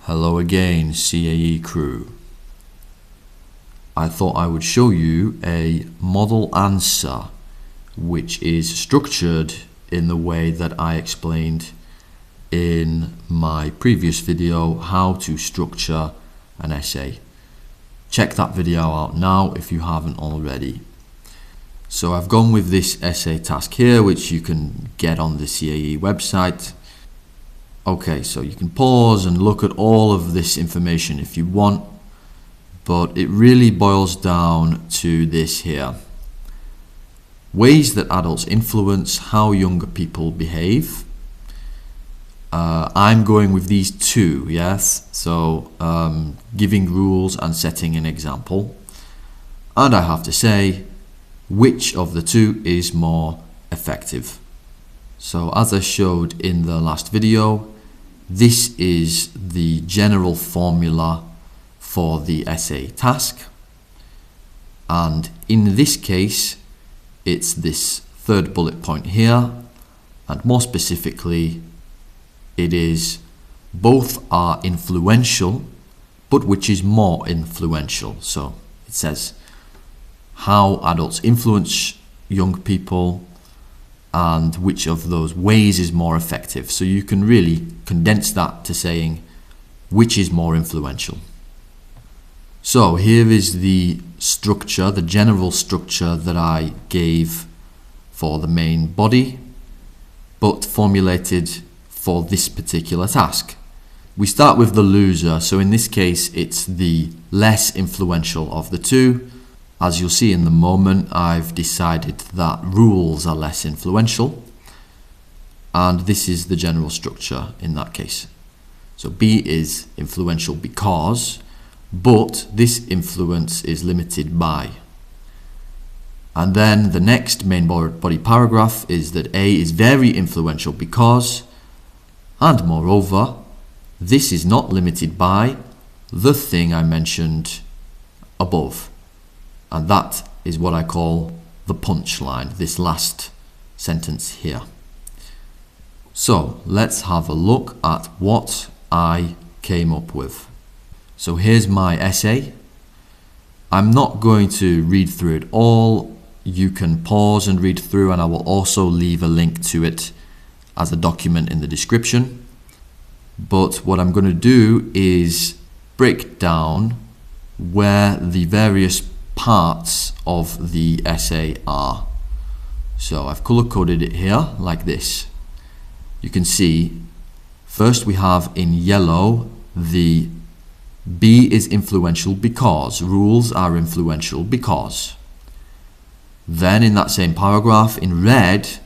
Hello again, CAE crew. I thought I would show you a model answer which is structured in the way that I explained in my previous video how to structure an essay. Check that video out now if you haven't already. So I've gone with this essay task here, which you can get on the CAE website. Okay, so you can pause and look at all of this information if you want, but it really boils down to this here. Ways that adults influence how younger people behave. I'm going with these two, yes? So giving rules and setting an example. And I have to say, which of the two is more effective? So as I showed in the last video, this is the general formula for the essay task, and in this case it's this third bullet point here, and more specifically it is both are influential, but which is more influential. So it says how adults influence young people and which of those ways is more effective. So you can really condense that to saying which is more influential. So here is the structure, the general structure that I gave for the main body, but formulated for this particular task. We start with the loser, so in this case it's the less influential of the two. As you'll see in the moment, I've decided that rules are less influential, and this is the general structure in that case. So B is influential because, but this influence is limited by. And then the next main body paragraph is that A is very influential because, and moreover, this is not limited by the thing I mentioned above. And that is what I call the punchline, this last sentence here. So let's have a look at what I came up with. So here's my essay. I'm not going to read through it all. You can pause and read through, and I will also leave a link to it as a document in the description. But what I'm going to do is break down where the various parts of the essay are. So I've color coded it here like this. You can see first we have in yellow the B is influential because, rules are influential because. Then in that same paragraph in red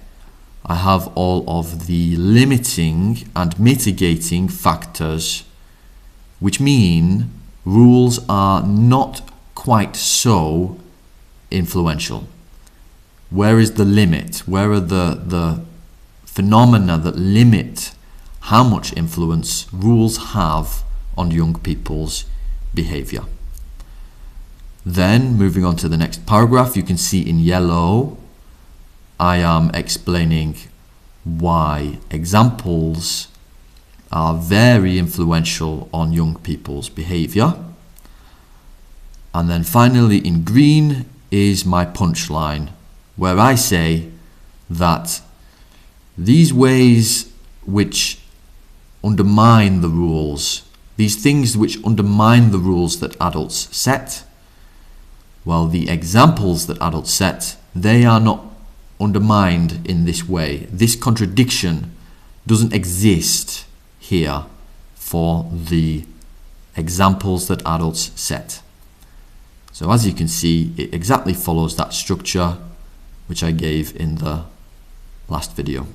I have all of the limiting and mitigating factors, which mean rules are not quite so influential. Where is the limit? Where are the phenomena that limit how much influence rules have on young people's behavior? Then moving on to the next paragraph, you can see in yellow I am explaining why examples are very influential on young people's behavior. And then finally in green is my punchline, where I say that these ways which undermine the rules, these things which undermine the rules that adults set, well, the examples that adults set, they are not undermined in this way. This contradiction doesn't exist here for the examples that adults set. So as you can see, it exactly follows that structure which I gave in the last video.